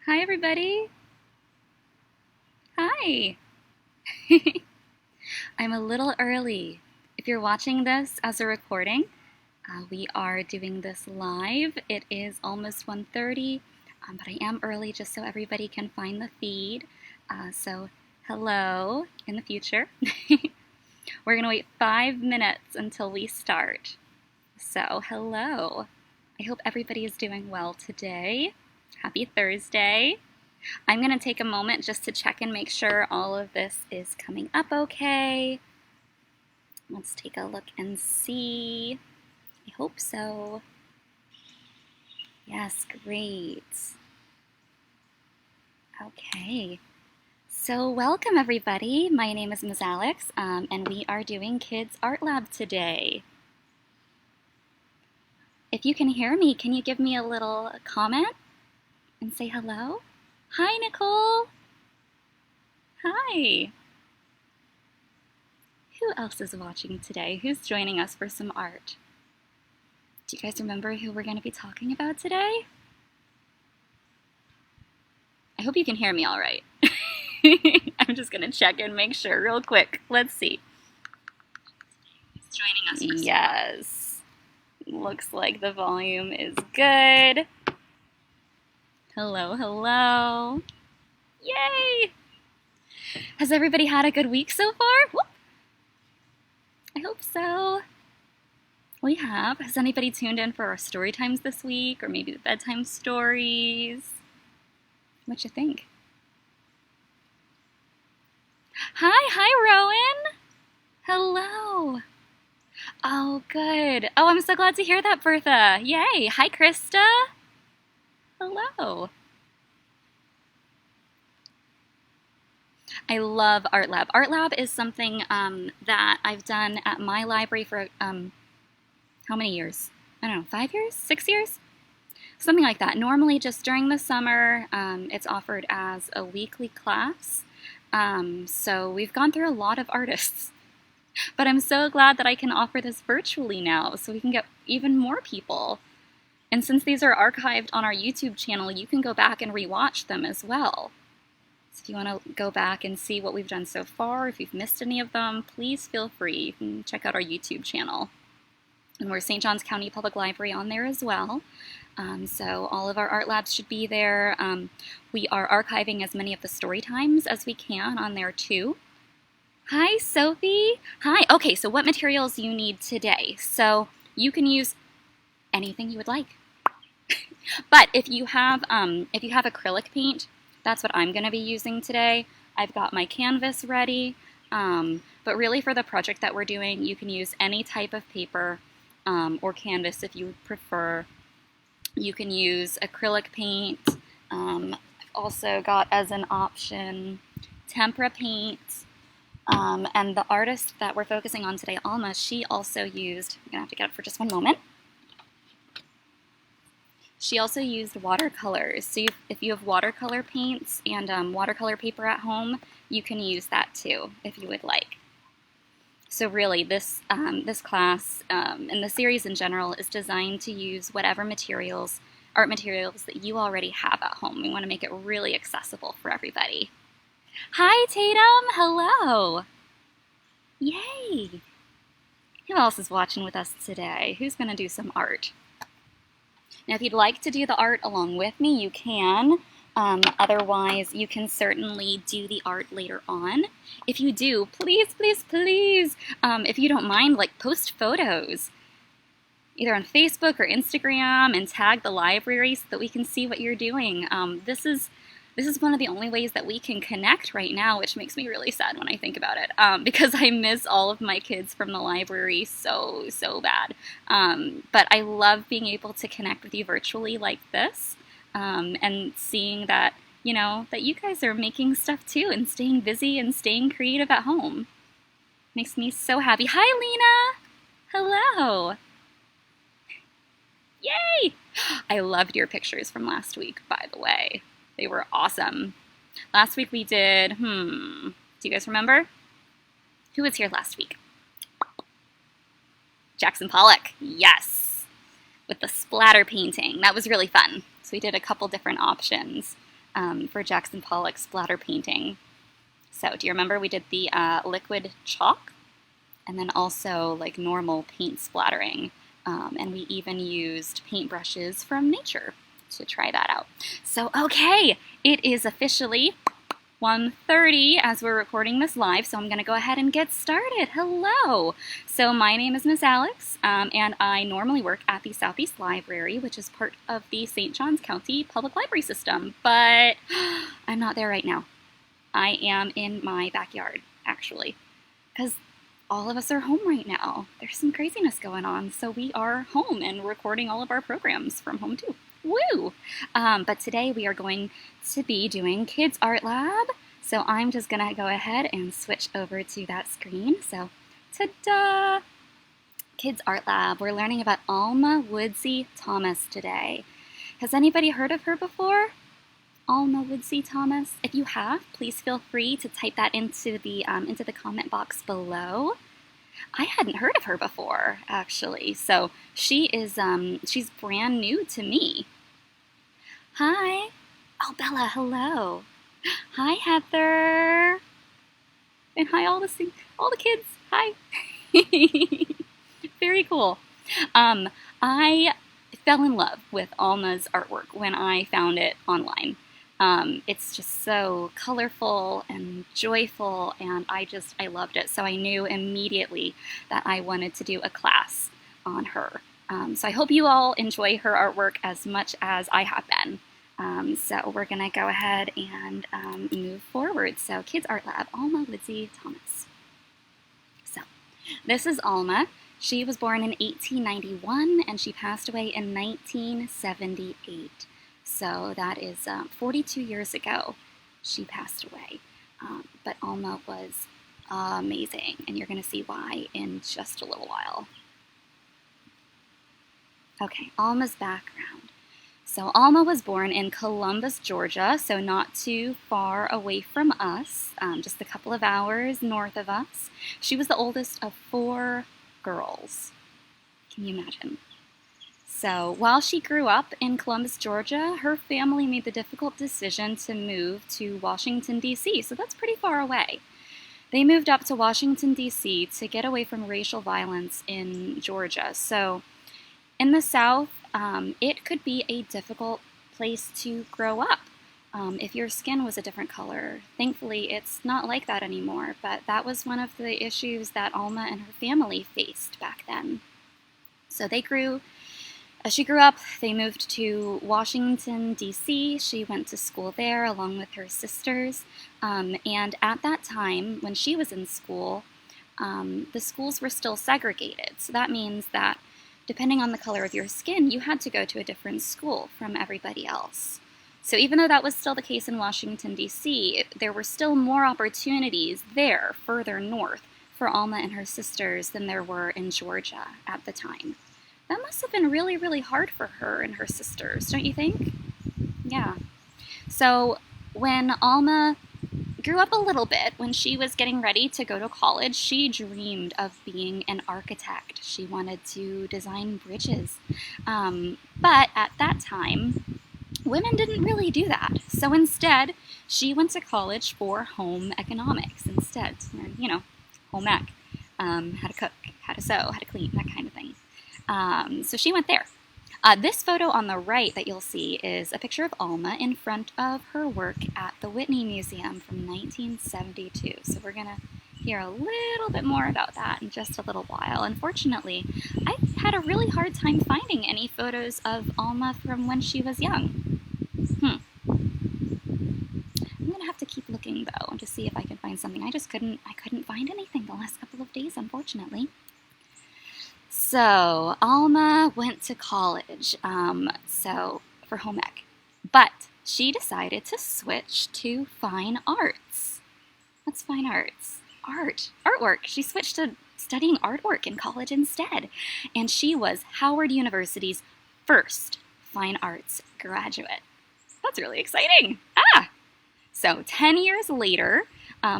Hi, everybody. Hi. I'm a little early. If you're watching this as a recording, we are doing this live. It is almost 1:30, but I am early just so everybody can find the feed. So hello in the future. We're going to wait 5 minutes until we start. So hello. I hope everybody is doing well today. Happy Thursday. I'm going to take a moment just to check and make sure all of this is coming up okay. Let's take a look and see. I hope so. Yes, great. Okay. So welcome everybody. My name is Ms. Alex, and we are doing Kids Art Lab today. If you can hear me, can you give me a little comment and say hello? Hi, Nicole. Hi. Who else is watching today? Who's joining us for some art? Do you guys remember who we're going to be talking about today? I hope you can hear me all right. I'm just going to check and make sure real quick. Let's see. Who's joining us for some art? Yes. Looks like the volume is good. Hello, hello. Yay! Has everybody had a good week so far? Whoop. I hope so. We have. Has anybody tuned in for our story times this week, or maybe the bedtime stories? What you think? Hi, Rowan. Hello. Oh, good. Oh, I'm so glad to hear that, Bertha. Yay. Hi, Krista. Hello. I love Art Lab. Art Lab is something that I've done at my library for how many years? I don't know, 5 years? 6 years? Something like that. Normally just during the summer, it's offered as a weekly class. So we've gone through a lot of artists. But I'm so glad that I can offer this virtually now so we can get even more people. And since these are archived on our YouTube channel, you can go back and rewatch them as well. So if you want to go back and see what we've done so far, if you've missed any of them, please feel free. You can check out our YouTube channel. And we're St. Johns County Public Library on there as well. So all of our art labs should be there. We are archiving as many of the story times as we can on there too. Hi, Sophie. Hi. Okay, so what materials you need today? So you can use anything you would like. But if you have acrylic paint, that's what I'm going to be using today. I've got my canvas ready. But really for the project that we're doing, you can use any type of paper or canvas if you prefer. You can use acrylic paint. I've also got as an option tempera paint. And the artist that we're focusing on today, Alma, she also used, I'm going to have to get up for just one moment. She also used watercolors. So if you have watercolor paints and watercolor paper at home, you can use that too, if you would like. So really, this class and the series in general is designed to use whatever art materials that you already have at home. We want to make it really accessible for everybody. Hi, Tatum. Hello. Yay. Who else is watching with us today? Who's going to do some art? Now, if you'd like to do the art along with me, you can. Otherwise, you can certainly do the art later on. If you do, please, please, please, if you don't mind, post photos, either on Facebook or Instagram, and tag the library so that we can see what you're doing. This is one of the only ways that we can connect right now, which makes me really sad when I think about it, because I miss all of my kids from the library so bad. But I love being able to connect with you virtually like this, and seeing that, that you guys are making stuff too and staying busy and staying creative at home. Makes me so happy. Hi, Lena. Hello. Yay! I loved your pictures from last week, by the way. They were awesome. Last week we did, do you guys remember? Who was here last week? Jackson Pollock, yes. With the splatter painting. That was really fun. So we did a couple different options. for Jackson Pollock's splatter painting. So do you remember we did the liquid chalk and then also like normal paint splattering? And we even used paintbrushes from nature to try that out. So okay, it is officially 1:30 as we're recording this live, so I'm going to go ahead and get started. Hello! So my name is Miss Alex, and I normally work at the Southeast Library, which is part of the St. Johns County Public Library System, but I'm not there right now. I am in my backyard, actually, because all of us are home right now. There's some craziness going on, so we are home and recording all of our programs from home too. Woo! But today we are going to be doing Kids Art Lab. So I'm just going to go ahead and switch over to that screen. So, ta-da! Kids Art Lab. We're learning about Alma Woodsey Thomas today. Has anybody heard of her before? Alma Woodsey Thomas? If you have, please feel free to type that into the comment box below. I hadn't heard of her before, actually. So she is she's brand new to me. Hi. Oh, Bella, hello. Hi, Heather. And hi, all the kids. Hi. Very cool. I fell in love with Alma's artwork when I found it online. It's just so colorful and joyful, and I loved it. So I knew immediately that I wanted to do a class on her. So I hope you all enjoy her artwork as much as I have been. So we're going to go ahead and move forward. So Kids Art Lab, Alma Woodsey Thomas. So this is Alma. She was born in 1891 and she passed away in 1978. So that is 42 years ago she passed away. But Alma was amazing, and you're going to see why in just a little while. Okay, Alma's background. So Alma was born in Columbus, Georgia, so not too far away from us, just a couple of hours north of us. She was the oldest of 4 girls. Can you imagine? So while she grew up in Columbus, Georgia, her family made the difficult decision to move to Washington, D.C., so that's pretty far away. They moved up to Washington, D.C. to get away from racial violence in Georgia. So in the South, it could be a difficult place to grow up if your skin was a different color. Thankfully, it's not like that anymore, but that was one of the issues that Alma and her family faced back then. So as she grew up, they moved to Washington, D.C. She went to school there along with her sisters. And at that time, when she was in school, the schools were still segregated. So that means that depending on the color of your skin, you had to go to a different school from everybody else. So even though that was still the case in Washington, D.C., there were still more opportunities there, further north, for Alma and her sisters than there were in Georgia at the time. That must have been really, really hard for her and her sisters, don't you think? Yeah. So when Alma grew up a little bit, when she was getting ready to go to college, she dreamed of being an architect. She wanted to design bridges. But at that time, women didn't really do that. So instead, she went to college for home economics instead. Home ec. How to cook, how to sew, how to clean, that kind of thing. So she went there. This photo on the right that you'll see is a picture of Alma in front of her work at the Whitney Museum from 1972. So we're going to hear a little bit more about that in just a little while. Unfortunately, I had a really hard time finding any photos of Alma from when she was young. I'm going to have to keep looking, though, to see if I can find something. I couldn't find anything the last couple of days, unfortunately. So Alma went to college, for home ec, but she decided to switch to fine arts. What's fine arts? Artwork. She switched to studying artwork in college instead, and she was Howard University's first fine arts graduate. That's really exciting. So 10 years later,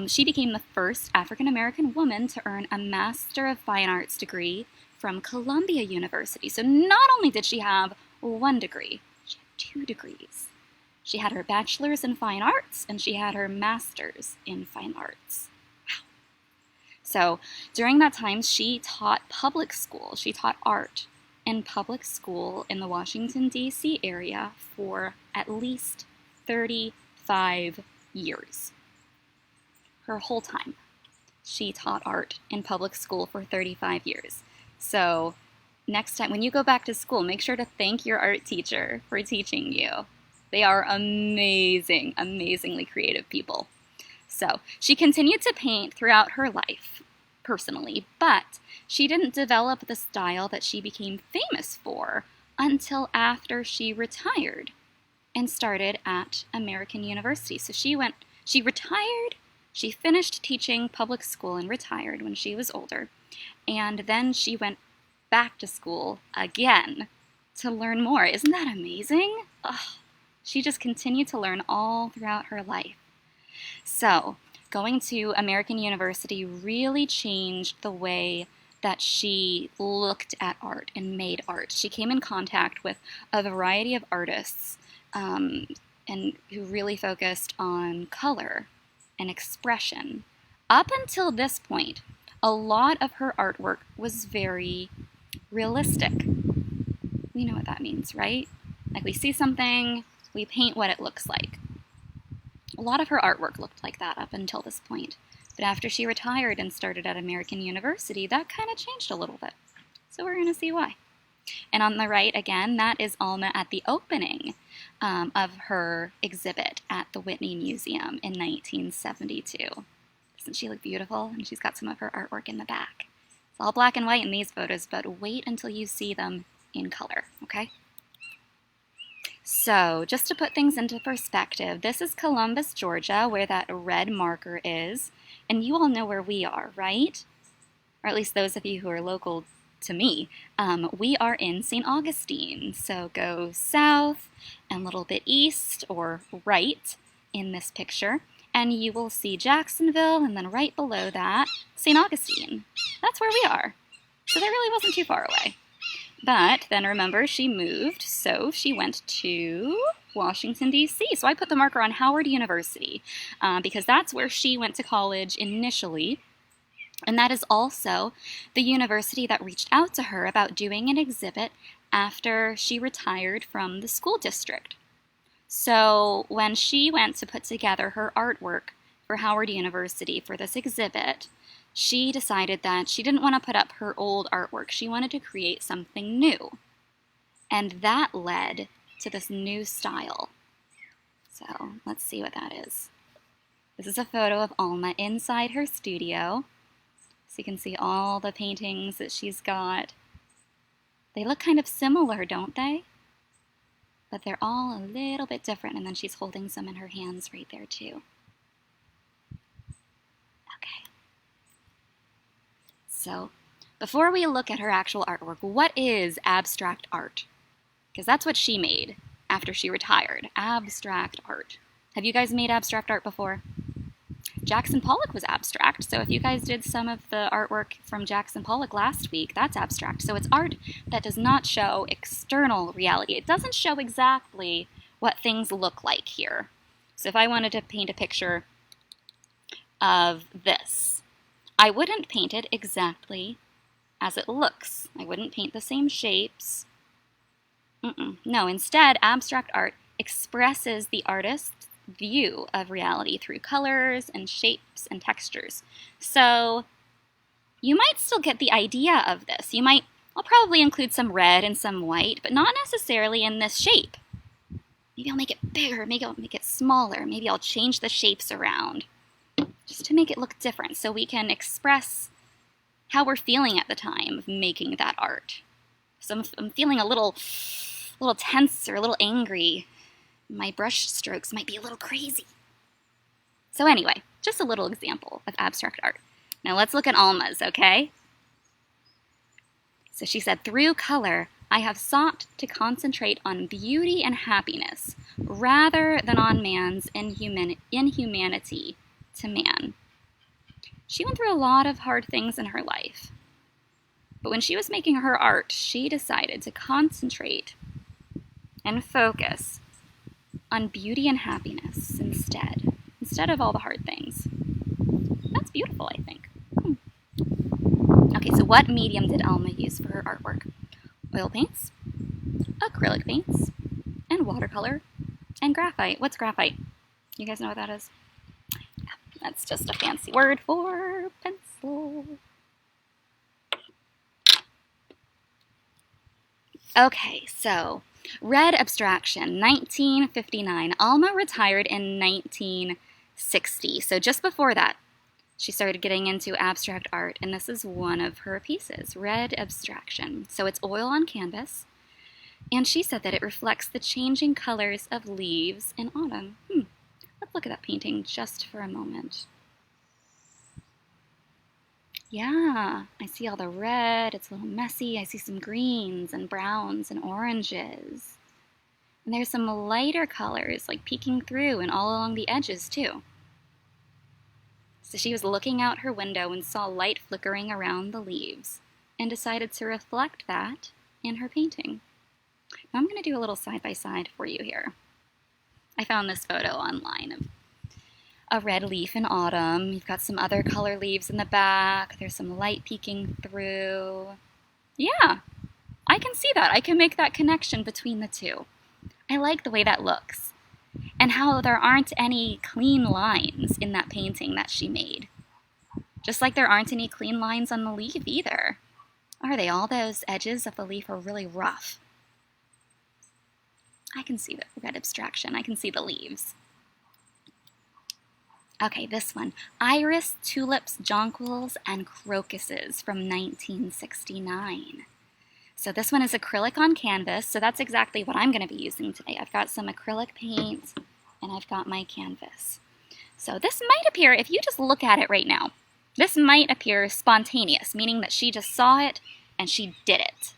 she became the first African-American woman to earn a Master of Fine Arts degree from Columbia University. So not only did she have 1 degree, she had 2 degrees. She had her bachelor's in fine arts, and she had her master's in fine arts. Wow. So during that time, she taught public school. She taught art in public school in the Washington, D.C. area for at least 35 years. Her whole time, she taught art in public school for 35 years. So next time, when you go back to school, make sure to thank your art teacher for teaching you. They are amazing, amazingly creative people. So she continued to paint throughout her life, personally, but she didn't develop the style that she became famous for until after she retired and started at American University. So she retired, she finished teaching public school and retired when she was older, and then she went back to school again to learn more. Isn't that amazing? Ugh. She just continued to learn all throughout her life. So going to American University really changed the way that she looked at art and made art. She came in contact with a variety of artists and who really focused on color and expression. Up until this point, a lot of her artwork was very realistic. We know what that means, right? Like we see something, we paint what it looks like. A lot of her artwork looked like that up until this point. But after she retired and started at American University, that kind of changed a little bit. So we're going to see why. And on the right, again, that is Alma at the opening of her exhibit at the Whitney Museum in 1972. Doesn't she look beautiful? And she's got some of her artwork in the back. It's all black and white in these photos, but wait until you see them in color, okay? So, just to put things into perspective, this is Columbus, Georgia, where that red marker is. And you all know where we are, right? Or at least those of you who are local to me. We are in St. Augustine. So go south and a little bit east or right in this picture, and you will see Jacksonville, and then right below that, St. Augustine. That's where we are. So that really wasn't too far away. But then remember, she moved, so she went to Washington, D.C. So I put the marker on Howard University because that's where she went to college initially. And that is also the university that reached out to her about doing an exhibit after she retired from the school district. So when she went to put together her artwork for Howard University for this exhibit, she decided that she didn't want to put up her old artwork. She wanted to create something new. And that led to this new style. So let's see what that is. This is a photo of Alma inside her studio. So you can see all the paintings that she's got. They look kind of similar, don't they? But they're all a little bit different. And then she's holding some in her hands right there too. Okay. So before we look at her actual artwork, what is abstract art? Because that's what she made after she retired. Abstract art. Have you guys made abstract art before? Jackson Pollock was abstract, so if you guys did some of the artwork from Jackson Pollock last week, that's abstract. So it's art that does not show external reality. It doesn't show exactly what things look like here. So if I wanted to paint a picture of this, I wouldn't paint it exactly as it looks. I wouldn't paint the same shapes. No, instead, abstract art expresses the artist's view of reality through colors and shapes and textures. So you might still get the idea of this. I'll probably include some red and some white, but not necessarily in this shape. Maybe I'll make it bigger, maybe I'll make it smaller, maybe I'll change the shapes around just to make it look different so we can express how we're feeling at the time of making that art. So I'm feeling a little tense or a little angry. My brush strokes might be a little crazy. So anyway, just a little example of abstract art. Now let's look at Alma's, okay? So she said, through color, I have sought to concentrate on beauty and happiness rather than on man's inhumanity to man. She went through a lot of hard things in her life. But when she was making her art, she decided to concentrate and focus on beauty and happiness instead of all the hard things. That's beautiful, I think. Okay, so what medium did Alma use for her artwork? Oil paints, acrylic paints, and watercolor, and graphite. What's graphite? You guys know what that is? Yeah, that's just a fancy word for pencil. Okay, so red abstraction, 1959. Alma retired in 1960. So just before that, she started getting into abstract art, and this is one of her pieces, red abstraction. So it's oil on canvas, and she said that it reflects the changing colors of leaves in autumn. Let's look at that painting just for a moment. Yeah, I see all the red, it's a little messy. I see some greens and browns and oranges. And there's some lighter colors like peeking through and all along the edges too. So she was looking out her window and saw light flickering around the leaves and decided to reflect that in her painting. Now I'm going to do a little side-by-side for you here. I found this photo online of a red leaf in autumn. You've got some other color leaves in the back. There's some light peeking through. Yeah, I can see that. I can make that connection between the two. I like the way that looks. And how there aren't any clean lines in that painting that she made. Just like there aren't any clean lines on the leaf either. Are they? All those edges of the leaf are really rough. I can see the red abstraction. I can see the leaves. Okay, this one. Iris, tulips, jonquils, and crocuses from 1969. So this one is acrylic on canvas, so that's exactly what I'm going to be using today. I've got some acrylic paint, and I've got my canvas. So this might appear, if you just look at it right now, this might appear spontaneous, meaning that she just saw it and she did it.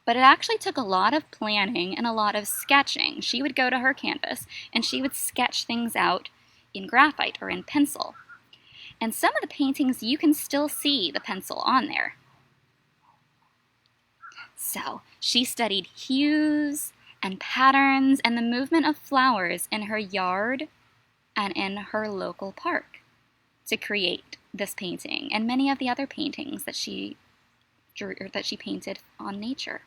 But it actually took a lot of planning and a lot of sketching. She would go to her canvas and she would sketch things out in graphite or in pencil. And some of the paintings you can still see the pencil on there. So she studied hues and patterns and the movement of flowers in her yard and in her local park to create this painting and many of the other paintings that she drew or that she painted on nature.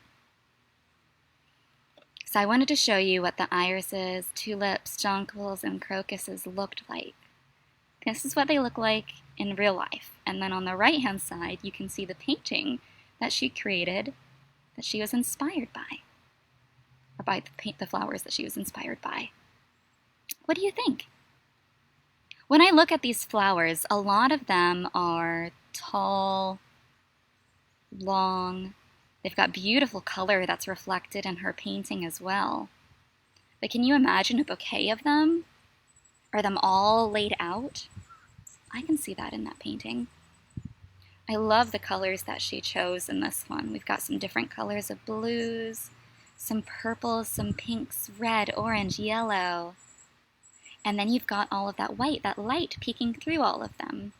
So I wanted to show you what the irises, tulips, jonquils, and crocuses looked like. This is what they look like in real life. And then on the right-hand side, you can see the painting that she created that she was inspired by, or by the flowers that she was inspired by. What do you think? When I look at these flowers, a lot of them are tall, long. They've got beautiful color that's reflected in her painting as well. But can you imagine a bouquet of them? Are them all laid out? I can see that in that painting. I love the colors that she chose in this one. We've got some different colors of blues, some purples, some pinks, red, orange, yellow. And then you've got all of that white, that light peeking through all of them.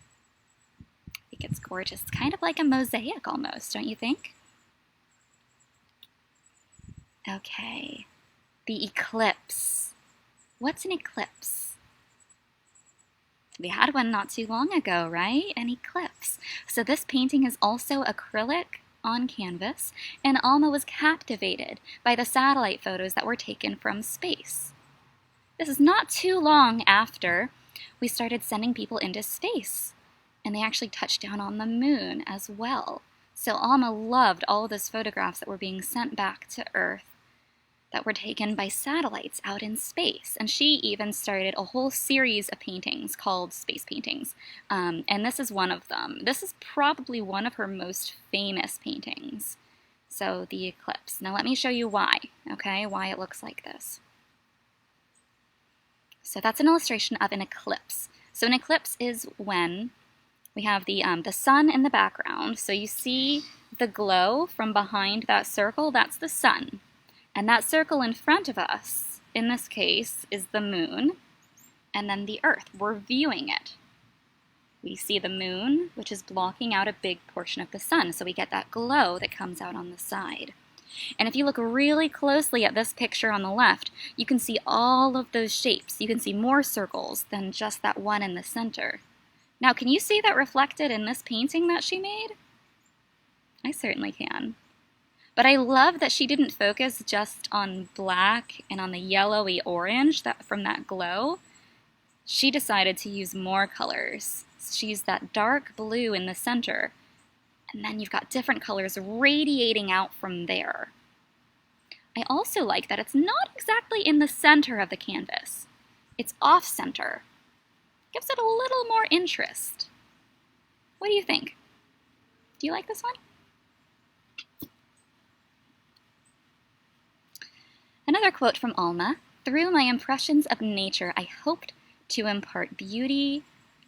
I think it's gorgeous. It's kind of like a mosaic almost, don't you think? Okay, the eclipse. What's an eclipse? We had one not too long ago, right? An eclipse. So this painting is also acrylic on canvas, and Alma was captivated by the satellite photos that were taken from space. This is not too long after we started sending people into space, and they actually touched down on the moon as well. So Alma loved all of those photographs that were being sent back to Earth that were taken by satellites out in space. And she even started a whole series of paintings called space paintings. And this is one of them. This is probably one of her most famous paintings. So the eclipse. Now let me show you why, okay? Why it looks like this. So that's an illustration of an eclipse. So an eclipse is when we have the sun in the background. So you see the glow from behind that circle, that's the sun. And that circle in front of us, in this case, is the moon, and then the Earth. We're viewing it. We see the moon, which is blocking out a big portion of the sun, so we get that glow that comes out on the side. And if you look really closely at this picture on the left, you can see all of those shapes. You can see more circles than just that one in the center. Now, can you see that reflected in this painting that she made? I certainly can. But I love that she didn't focus just on black and on the yellowy orange from that glow. She decided to use more colors. She used that dark blue in the center, and then you've got different colors radiating out from there. I also like that it's not exactly in the center of the canvas. It's off-center. Gives it a little more interest. What do you think? Do you like this one? Another quote from Alma: "Through my impressions of nature, I hoped to impart beauty,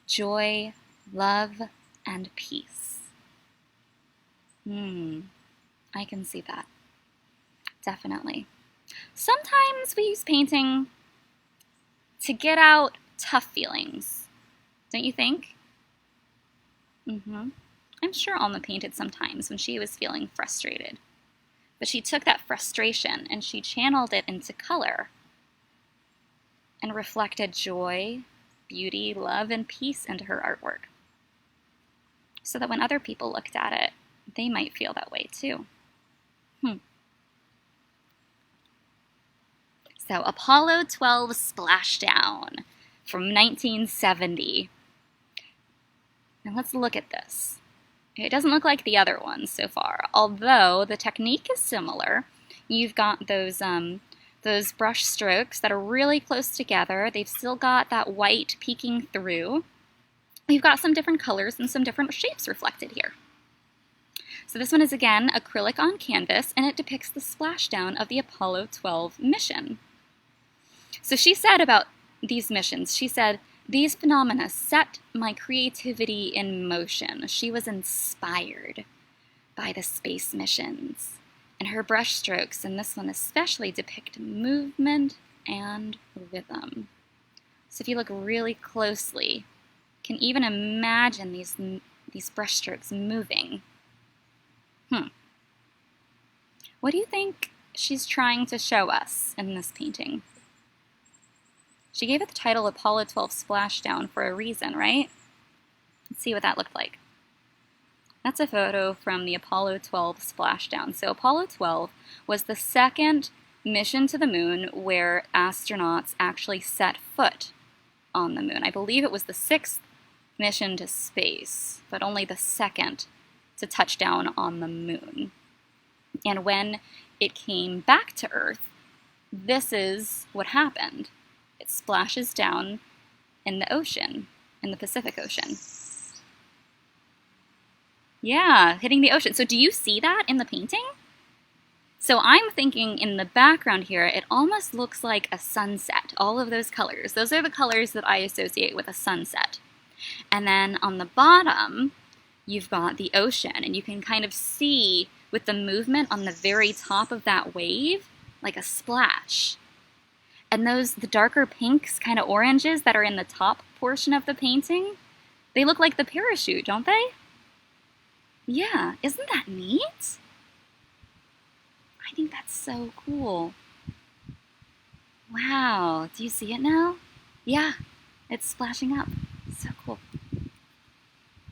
joy, love, and peace." I can see that. Definitely. Sometimes we use painting to get out tough feelings, don't you think? I'm sure Alma painted sometimes when she was feeling frustrated. But she took that frustration and she channeled it into color and reflected joy, beauty, love, and peace into her artwork, so that when other people looked at it, they might feel that way too. So, Apollo 12 Splashdown from 1970. Now let's look at this. It doesn't look like the other ones so far, although the technique is similar. You've got those brush strokes that are really close together. They've still got that white peeking through. You've got some different colors and some different shapes reflected here. So this one is, again, acrylic on canvas, and it depicts the splashdown of the Apollo 12 mission. So she said about these missions, she said, "These phenomena set my creativity in motion." She was inspired by the space missions, and her brush strokes in this one especially depict movement and rhythm. So if you look really closely, you can even imagine these brush strokes moving. What do you think she's trying to show us in this painting? She gave it the title Apollo 12 Splashdown for a reason, right? Let's see what that looked like. That's a photo from the Apollo 12 Splashdown. So Apollo 12 was the second mission to the moon where astronauts actually set foot on the moon. I believe it was the 6th mission to space, but only the 2nd to touch down on the moon. And when it came back to Earth, this is what happened. It splashes down in the ocean, in the Pacific Ocean. Yeah, hitting the ocean. So do you see that in the painting? So I'm thinking in the background here, it almost looks like a sunset. All of those colors. Those are the colors that I associate with a sunset. And then on the bottom, you've got the ocean, and you can kind of see with the movement on the very top of that wave, like a splash. And the darker pinks, kind of oranges that are in the top portion of the painting, they look like the parachute, don't they? Yeah, isn't that neat? I think that's so cool. Wow, do you see it now? Yeah, it's splashing up. So cool.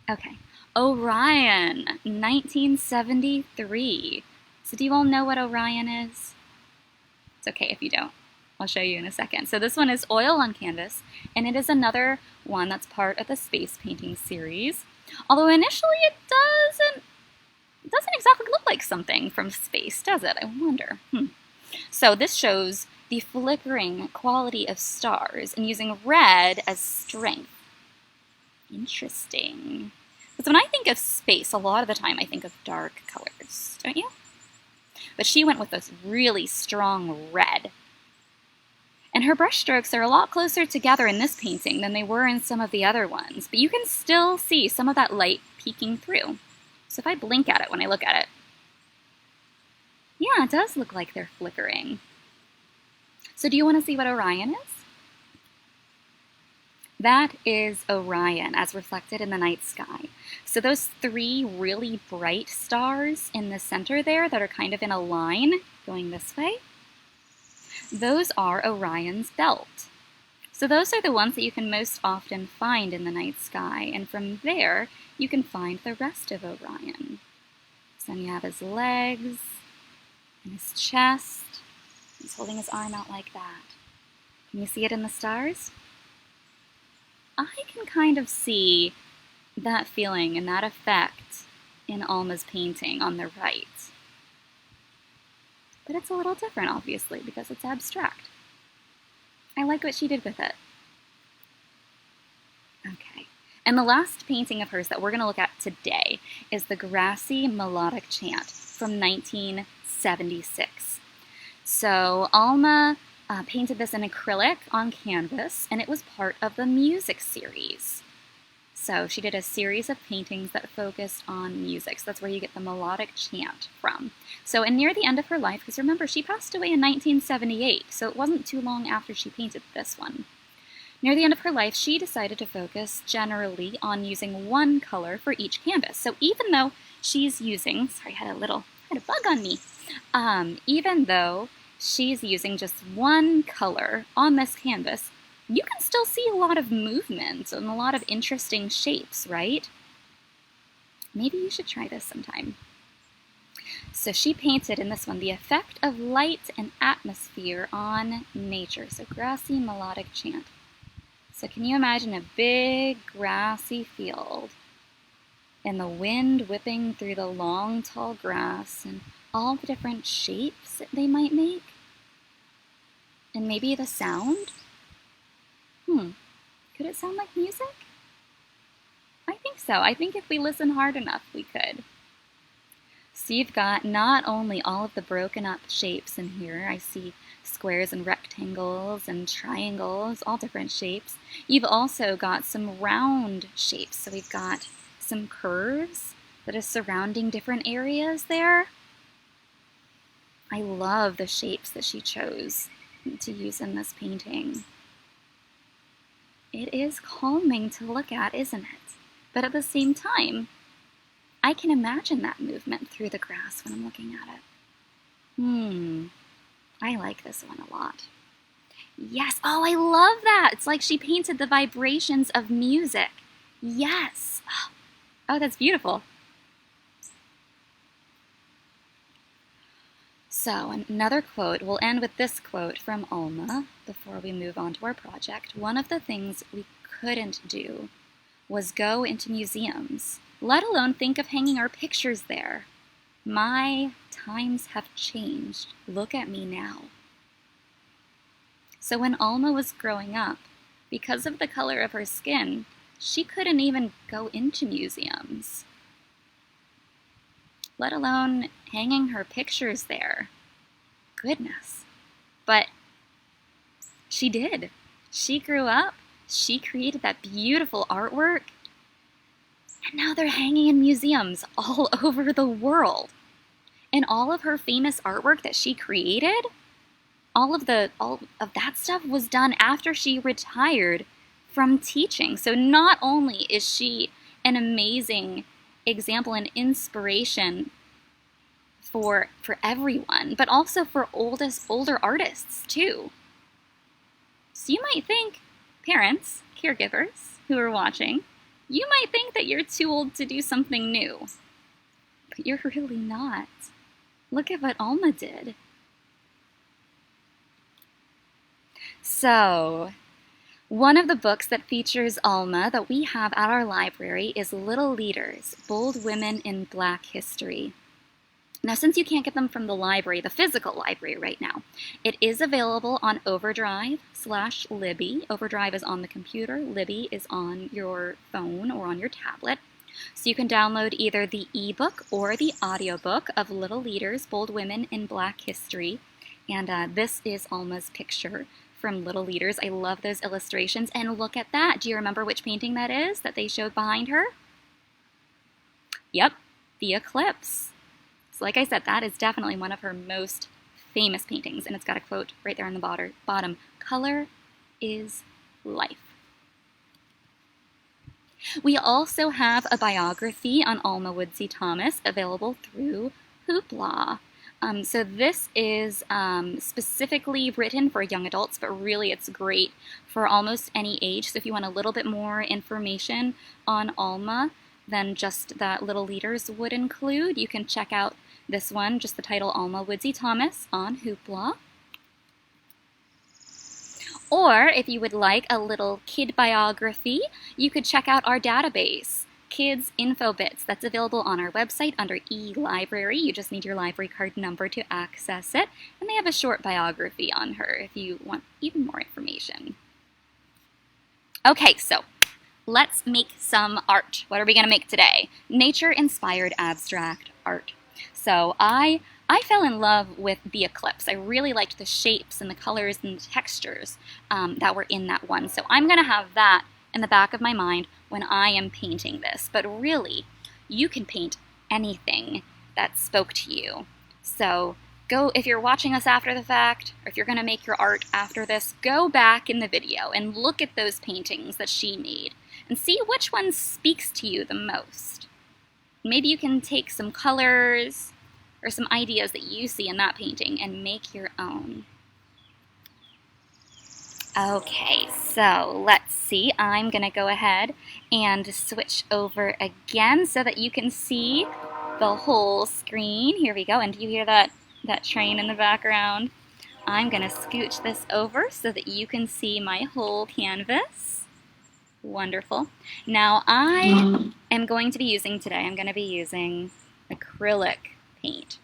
Okay, Orion, 1973. So do you all know what Orion is? It's okay if you don't. I'll show you in a second. So this one is oil on canvas, and it is another one that's part of the space painting series. Although initially it doesn't exactly look like something from space, does it? I wonder. So this shows the flickering quality of stars and using red as strength. Interesting. Because when I think of space, a lot of the time I think of dark colors, don't you? But she went with this really strong red. And her brush strokes are a lot closer together in this painting than they were in some of the other ones, but you can still see some of that light peeking through. So if I blink at it when I look at it, yeah, it does look like they're flickering. So do you want to see what Orion is? That is Orion as reflected in the night sky. So those three really bright stars in the center there that are kind of in a line going this way, those are Orion's belt. So those are the ones that you can most often find in the night sky, and from there you can find the rest of Orion. So then you have his legs and his chest. He's holding his arm out like that. Can you see it in the stars? I can kind of see that feeling and that effect in Alma's painting on the right. But it's a little different, obviously, because it's abstract. I like what she did with it. Okay. And the last painting of hers that we're going to look at today is the Grassy Melodic Chant from 1976. So Alma painted this in acrylic on canvas, and it was part of the music series. So she did a series of paintings that focused on music. So that's where you get the melodic chant from. So and near the end of her life, because remember, she passed away in 1978, so it wasn't too long after she painted this one. Near the end of her life, she decided to focus generally on using one color for each canvas. So even though she's using, sorry, I had a bug on me. Even though she's using just one color on this canvas, you can still see a lot of movement and a lot of interesting shapes, right? Maybe you should try this sometime. So she painted in this one the effect of light and atmosphere on nature. So grassy melodic chant. So can you imagine a big grassy field and the wind whipping through the long, tall grass and all the different shapes that they might make? And maybe the sound? Could it sound like music? I think so. I think if we listen hard enough, we could. So you've got not only all of the broken up shapes in here. I see squares and rectangles and triangles, all different shapes. You've also got some round shapes. So we've got some curves that are surrounding different areas there. I love the shapes that she chose to use in this painting. It is calming to look at, isn't it? But at the same time, I can imagine that movement through the grass when I'm looking at it. I like this one a lot. Yes, oh, I love that. It's like she painted the vibrations of music. Yes. Oh, that's beautiful. So another quote, we'll end with this quote from Alma before we move on to our project. One of the things we couldn't do was go into museums, let alone think of hanging our pictures there. My times have changed. Look at me now. So when Alma was growing up, because of the color of her skin, she couldn't even go into museums, let alone hanging her pictures there. Goodness. But she did. She grew up, she created that beautiful artwork, and now they're hanging in museums all over the world. And all of her famous artwork that she created, all of that stuff was done after she retired from teaching. So not only is she an amazing example and inspiration for everyone, but also for older artists too. So you might think, parents, caregivers who are watching, you might think that you're too old to do something new, but you're really not. Look at what Alma did. So, one of the books that features Alma that we have at our library is Little Leaders, Bold Women in Black History. Now, since you can't get them from the library, the physical library right now, it is available on Overdrive/Libby. Overdrive is on the computer, Libby is on your phone or on your tablet. So you can download either the ebook or the audiobook of Little Leaders, Bold Women in Black History. And this is Alma's picture from Little Leaders. I love those illustrations. And look at that. Do you remember which painting that is that they showed behind her? Yep, the eclipse. So like I said, that is definitely one of her most famous paintings. And it's got a quote right there on the bottom. Color is life. We also have a biography on Alma Woodsey Thomas available through Hoopla. So this is specifically written for young adults, but really it's great for almost any age. So if you want a little bit more information on Alma than just that Little Leaders would include, you can check out this one, just the title Alma Woodsey Thomas on Hoopla. Or if you would like a little kid biography, you could check out our database, Kids Info Bits. That's available on our website under e-library. You just need your library card number to access it. And they have a short biography on her if you want even more information. Okay, so let's make some art. What are we going to make today? Nature-inspired abstract art. So I fell in love with the eclipse. I really liked the shapes and the colors and the textures that were in that one. So I'm going to have that in the back of my mind when I am painting this. But really, you can paint anything that spoke to you. So go, if you're watching us after the fact, or if you're going to make your art after this, go back in the video and look at those paintings that she made and see which one speaks to you the most. Maybe you can take some colors or some ideas that you see in that painting and make your own. Okay, so let's see. I'm going to go ahead and switch over again so that you can see the whole screen. Here we go. And do you hear that train in the background? I'm going to scooch this over so that you can see my whole canvas. Wonderful. Now I am going to be using acrylic paint.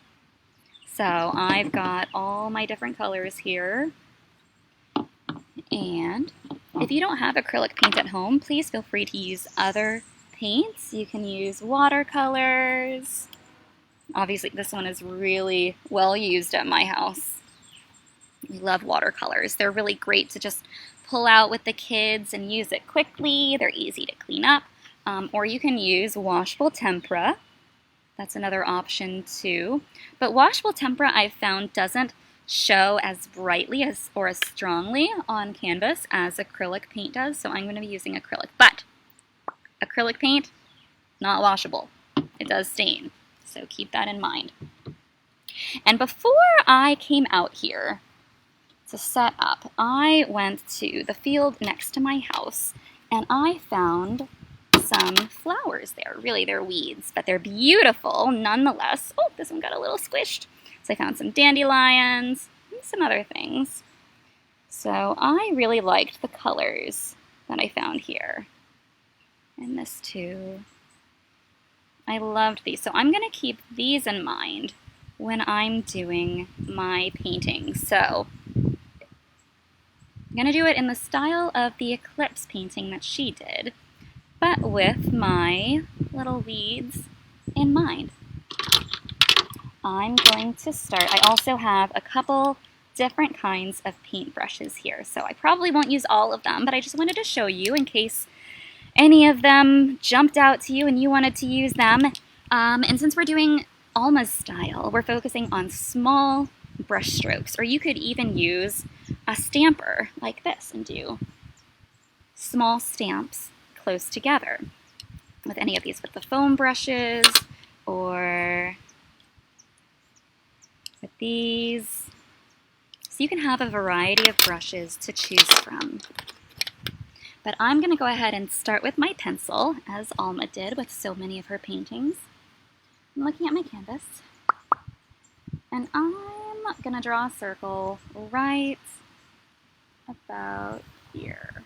So I've got all my different colors here. And if you don't have acrylic paint at home, please feel free to use other paints. You can use watercolors. Obviously, this one is really well used at my house. We love watercolors. They're really great to just pull out with the kids and use it quickly. They're easy to clean up. Or you can use washable tempera. That's another option too. But washable tempera, I've found, doesn't show as brightly or as strongly on canvas as acrylic paint does, so I'm going to be using acrylic. But acrylic paint, not washable. It does stain, so keep that in mind. And before I came out here to set up, I went to the field next to my house, and I found some flowers there. Really, they're weeds, but they're beautiful nonetheless. Oh, this one got a little squished. So I found some dandelions and some other things. So I really liked the colors that I found here. And this too. I loved these. So I'm going to keep these in mind when I'm doing my painting. So I'm going to do it in the style of the eclipse painting that she did, but with my little weeds in mind. I'm going to start. I also have a couple different kinds of paintbrushes here, so I probably won't use all of them, but I just wanted to show you in case any of them jumped out to you and you wanted to use them. And since we're doing Alma's style, we're focusing on small brush strokes, or you could even use a stamper like this and do small stamps close together with any of these, with the foam brushes or with these. So you can have a variety of brushes to choose from. But I'm going to go ahead and start with my pencil, as Alma did with so many of her paintings. I'm looking at my canvas, and I'm going to draw a circle right about here.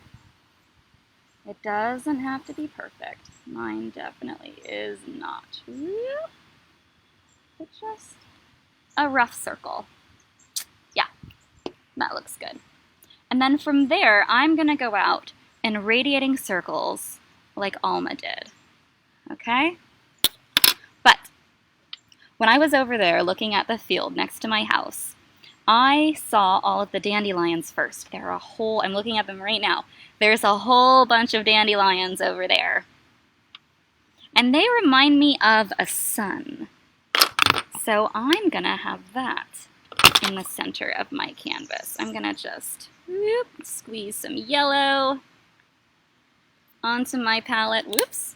It doesn't have to be perfect. Mine definitely is not. But just a rough circle. Yeah, that looks good. And then from there, I'm going to go out in radiating circles like Alma did. Okay? But when I was over there looking at the field next to my house, I saw all of the dandelions first. There are I'm looking at them right now. There's a whole bunch of dandelions over there. And they remind me of a sun. So I'm going to have that in the center of my canvas. I'm going to just squeeze some yellow onto my palette. Whoops.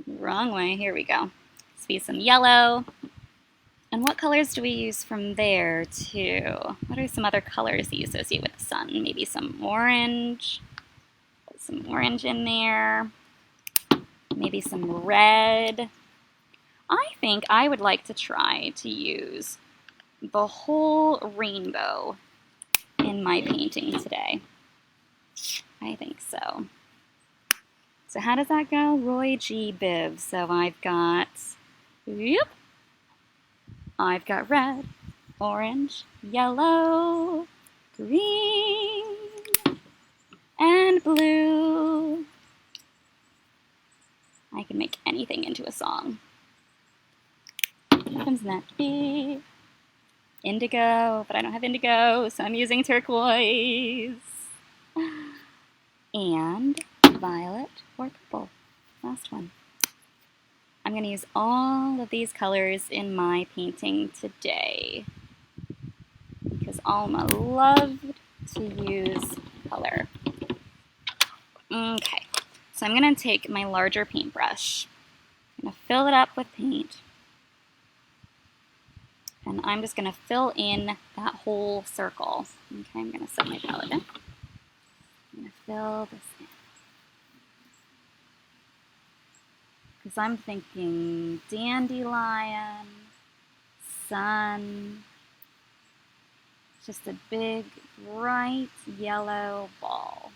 Wrong way. Here we go. Let's be some yellow. And what colors do we use from there, too? What are some other colors that you associate with the sun? Maybe some orange. Put some orange in there. Maybe some red. I think I would like to try to use the whole rainbow in my painting today. I think so. So how does that go? Roy G. Biv. So I've got, I've got red, orange, yellow, green, and blue. I can make anything into a song. What happens next? Indigo, but I don't have indigo, so I'm using turquoise. And violet or purple. Last one. I'm going to use all of these colors in my painting today because Alma loved to use color. Okay, so I'm going to take my larger paintbrush. I'm going to fill it up with paint. And I'm just going to fill in that whole circle. Okay, I'm going to set my palette in. I'm going to fill this in. Because I'm thinking dandelion, sun, just a big, bright yellow ball.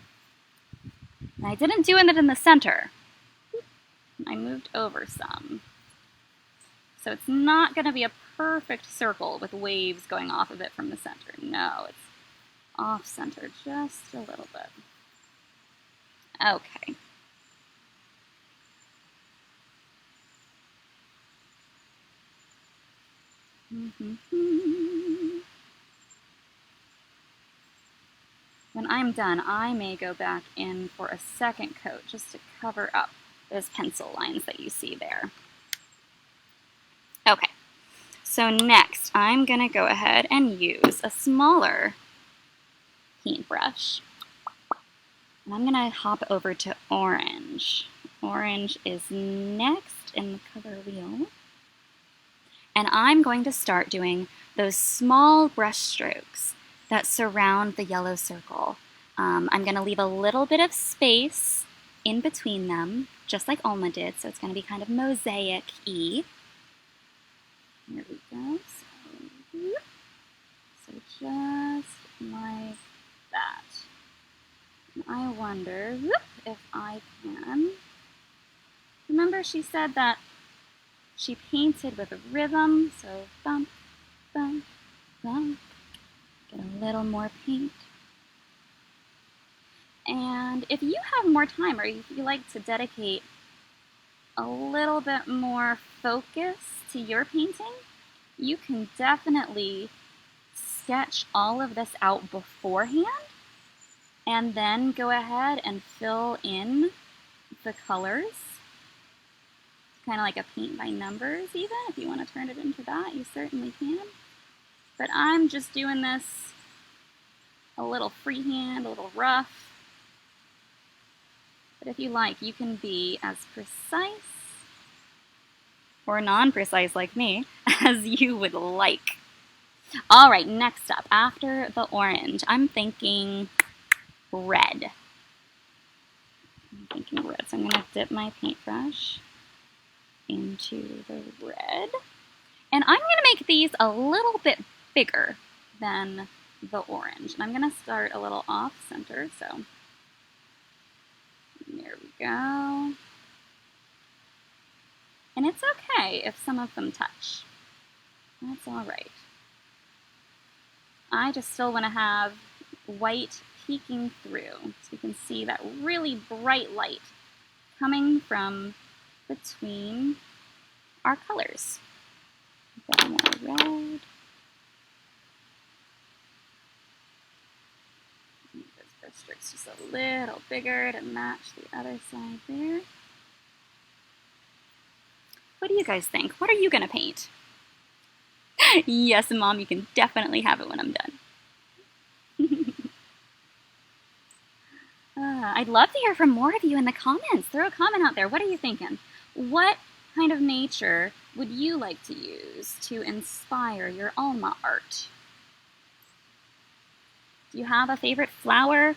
And I didn't do it in the center. I moved over some. So it's not going to be a perfect circle with waves going off of it from the center. No, it's off-center just a little bit. Okay. When I'm done, I may go back in for a second coat just to cover up those pencil lines that you see there. Okay, so next I'm going to go ahead and use a smaller paintbrush. And I'm going to hop over to orange. Orange is next in the color wheel. And I'm going to start doing those small brush strokes that surround the yellow circle. I'm going to leave a little bit of space in between them, just like Alma did, so it's going to be kind of mosaic-y. Here we go. So just like that. And I wonder if I can... Remember she said that she painted with a rhythm, so bump, bump, bump. Get a little more paint. And if you have more time or if you like to dedicate a little bit more focus to your painting, you can definitely sketch all of this out beforehand and then go ahead and fill in the colors. Kind of like a paint by numbers even. If you want to turn it into that, you certainly can. But I'm just doing this a little freehand, a little rough. But if you like, you can be as precise or non-precise like me as you would like. All right, next up, after the orange, I'm thinking red. So I'm going to dip my paintbrush into the red. And I'm going to make these a little bit bigger than the orange. And I'm going to start a little off-center, so there we go. And it's okay if some of them touch. That's all right. I just still want to have white peeking through, so you can see that really bright light coming from between our colors. Got more red. Make those brush strokes just a little bigger to match the other side there. What do you guys think? What are you gonna paint? Yes, Mom, you can definitely have it when I'm done. I'd love to hear from more of you in the comments. Throw a comment out there. What are you thinking? What kind of nature would you like to use to inspire your Alma art? Do you have a favorite flower?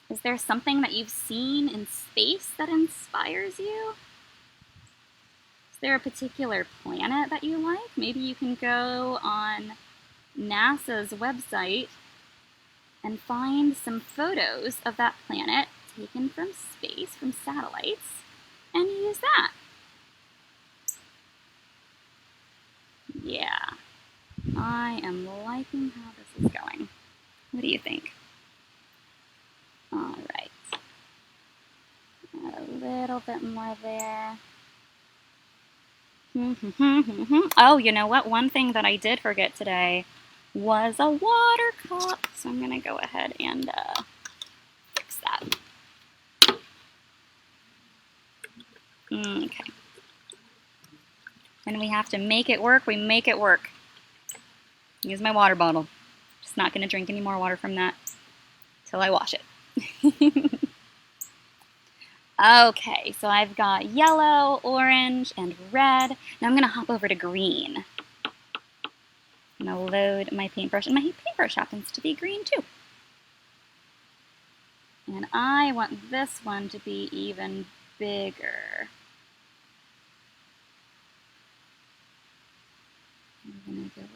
Is there something that you've seen in space that inspires you? Is there a particular planet that you like? Maybe you can go on NASA's website and find some photos of that planet taken from space, from satellites, and use that. Yeah, I am liking how this is going. What do you think? All right, add a little bit more there. Oh, you know what? One thing that I did forget today was a water cup. So I'm going to go ahead and fix that. Okay. And we have to make it work. We make it work. Use my water bottle. Just not going to drink any more water from that till I wash it. Okay, so I've got yellow, orange, and red. Now I'm going to hop over to green. I'm going to load my paintbrush, and my paintbrush happens to be green too. And I want this one to be even bigger. I'm going to go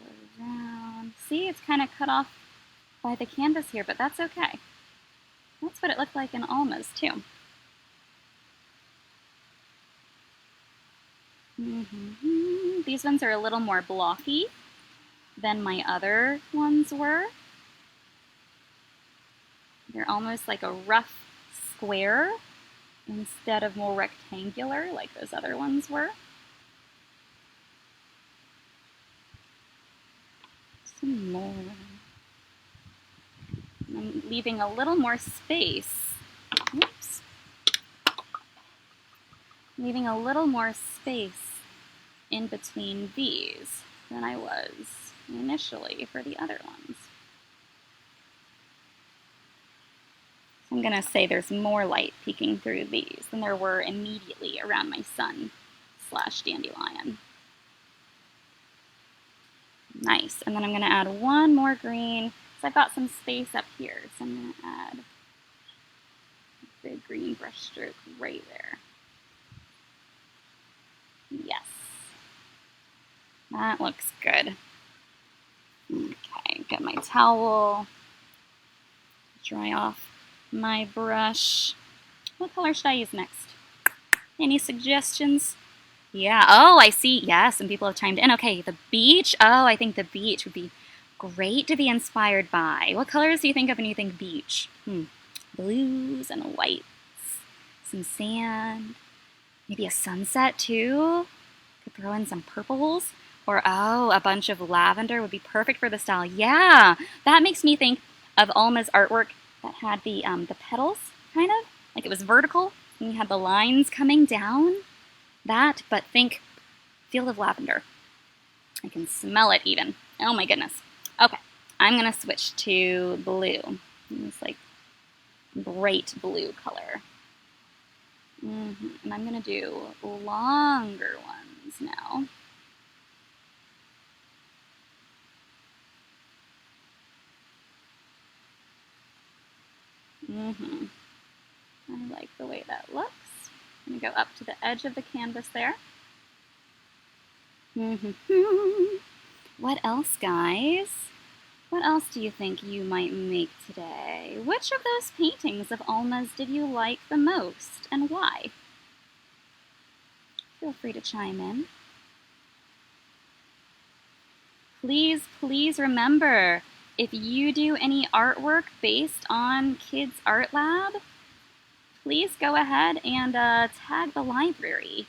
around. See, it's kind of cut off by the canvas here, but that's okay. That's what it looked like in Alma's too. These ones are a little more blocky than my other ones were. They're almost like a rough square instead of more rectangular like those other ones were. Some more. I'm leaving a little more space. Whoops. Leaving a little more space in between these than I was initially for the other ones. So I'm going to say there's more light peeking through these than there were immediately around my sun / dandelion. Nice. And then I'm going to add one more green. So I've got some space up here. So I'm going to add a big green brush stroke right there. Yes. That looks good. Okay, get my towel. Dry off my brush. What color should I use next? Any suggestions? Yeah, oh, I see. Yes, some people have chimed in. Okay, the beach. Oh, I think the beach would be great to be inspired by. What colors do you think of when you think beach? Blues and whites. Some sand. Maybe a sunset too. Could throw in some purples. Or, oh, a bunch of lavender would be perfect for the style. Yeah, that makes me think of Alma's artwork that had the petals, kind of. Like it was vertical, and you had the lines coming down. That, but think field of lavender. I can smell it even. Oh my goodness. Okay, I'm going to switch to blue. It's like bright blue color. And I'm going to do longer ones now. I like the way that looks. I'm going to go up to the edge of the canvas there. What else, guys? What else do you think you might make today? Which of those paintings of Alma's did you like the most, and why? Feel free to chime in. Please, please remember, if you do any artwork based on Kids Art Lab, please go ahead and tag the library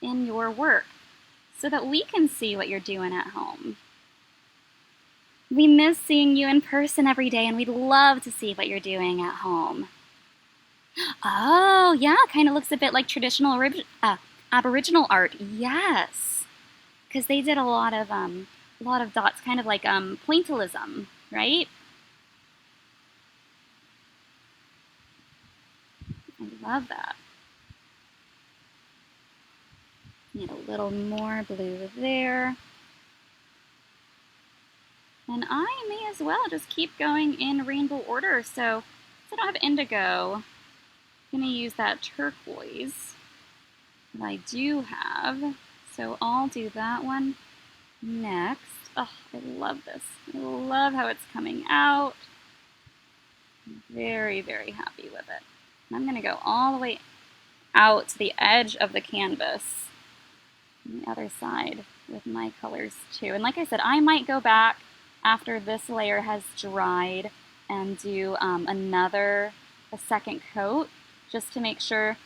in your work so that we can see what you're doing at home. We miss seeing you in person every day, and we'd love to see what you're doing at home. Oh, yeah, kind of looks a bit like traditional Aboriginal art. Yes, because they did a lot of dots, kind of like pointillism, right? love that. Need a little more blue there. And I may as well just keep going in rainbow order. So since I don't have indigo, I'm going to use that turquoise that I do have. So I'll do that one next. Oh, I love this. I love how it's coming out. I'm very, very happy with it. And I'm going to go all the way out to the edge of the canvas on the other side with my colors too. And like I said, I might go back after this layer has dried and do a second coat, just to make sure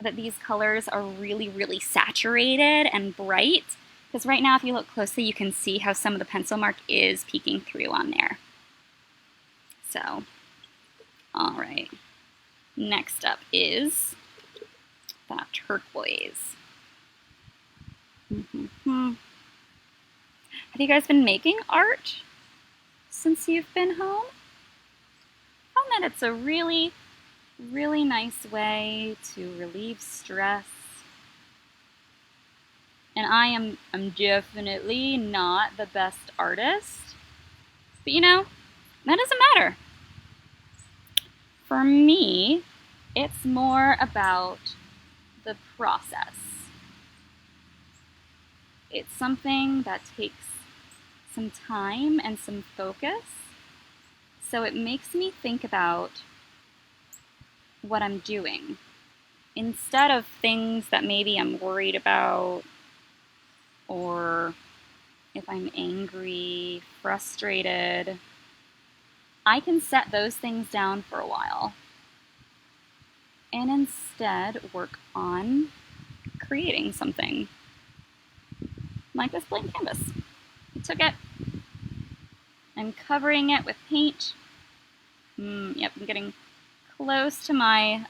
that these colors are really, really saturated and bright. Because right now, if you look closely, you can see how some of the pencil mark is peeking through on there. So, all right. Next up is that turquoise. Have you guys been making art since you've been home? I found that it's a really, really nice way to relieve stress. And I'm definitely not the best artist, but you know, that doesn't matter. For me, it's more about the process. It's something that takes some time and some focus, so it makes me think about what I'm doing instead of things that maybe I'm worried about, or if I'm angry, frustrated. I can set those things down for a while and instead work on creating something like this blank canvas. I took it, I'm covering it with paint. Yep, I'm getting close to my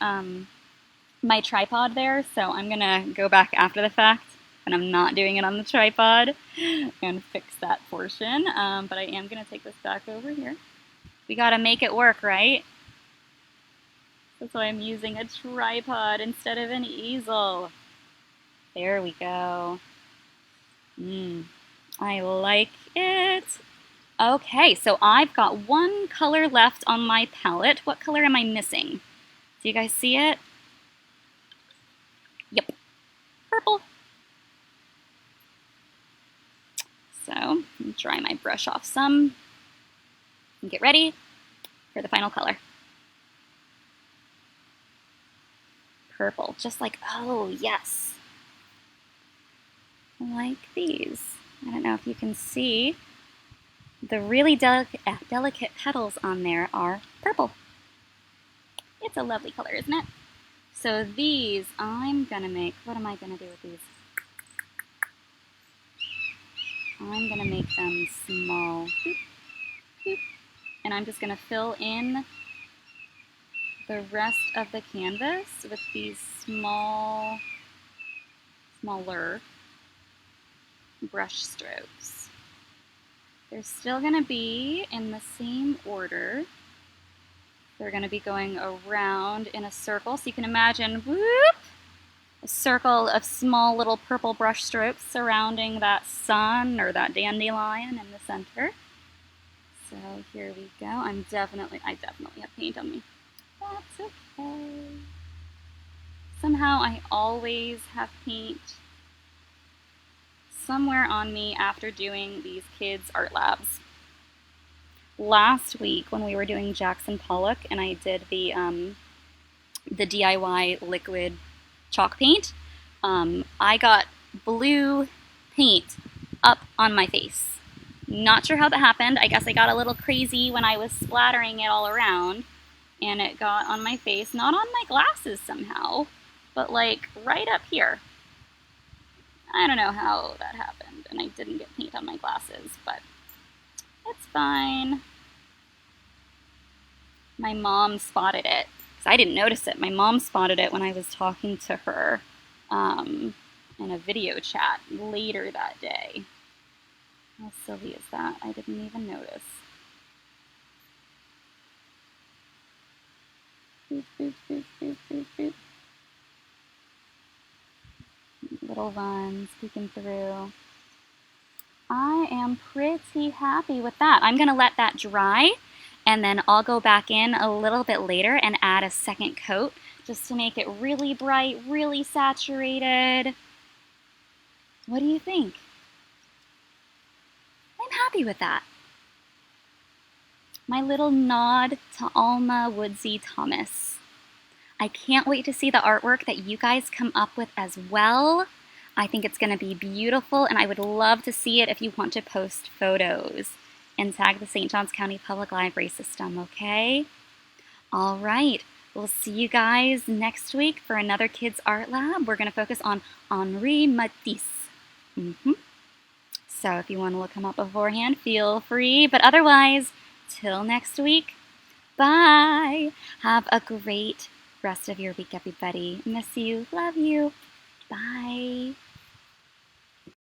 my tripod there, so I'm gonna go back after the fact, and I'm not doing it on the tripod, and fix that portion, but I am gonna take this back over here. We gotta make it work, right? That's why I'm using a tripod instead of an easel. There we go. I like it. Okay, so I've got one color left on my palette. What color am I missing? Do you guys see it? Yep, purple. So, let me dry my brush off some and get ready for the final color. Purple, just like, oh yes. Like these. I don't know if you can see. The really delicate petals on there are purple. It's a lovely color, isn't it? So these, I'm gonna make, what am I gonna do with these? I'm gonna make them small, boop, boop, and I'm just gonna fill in the rest of the canvas with these smaller brush strokes. They're still gonna be in the same order. They're gonna be going around in a circle, so you can imagine, whoop, a circle of small little purple brush strokes surrounding that sun or that dandelion in the center. So here we go. I definitely have paint on me. That's okay. Somehow I always have paint somewhere on me after doing these kids' art labs. Last week when we were doing Jackson Pollock and I did the DIY liquid chalk paint, I got blue paint up on my face. Not sure how that happened. I guess I got a little crazy when I was splattering it all around, and it got on my face, not on my glasses somehow, but like right up here. I don't know how that happened, and I didn't get paint on my glasses, but it's fine. My mom spotted it, because I didn't notice it. My mom spotted it when I was talking to her in a video chat later that day. How silly is that? I didn't even notice. Boop, boop, boop, boop, boop, boop. Little ones peeking through. I am pretty happy with that. I'm gonna let that dry, and then I'll go back in a little bit later and add a second coat just to make it really bright, really saturated. What do you think? I'm happy with that. My little nod to Alma Woodsey Thomas. I can't wait to see the artwork that you guys come up with as well. I think it's going to be beautiful, and I would love to see it if you want to post photos and tag the St. Johns County Public Library system, okay? All right, we'll see you guys next week for another Kids Art Lab. We're going to focus on Henri Matisse. So if you want to look him up beforehand, feel free. But otherwise, till next week, bye. Have a great rest of your week, everybody. Miss you. Love you. Bye.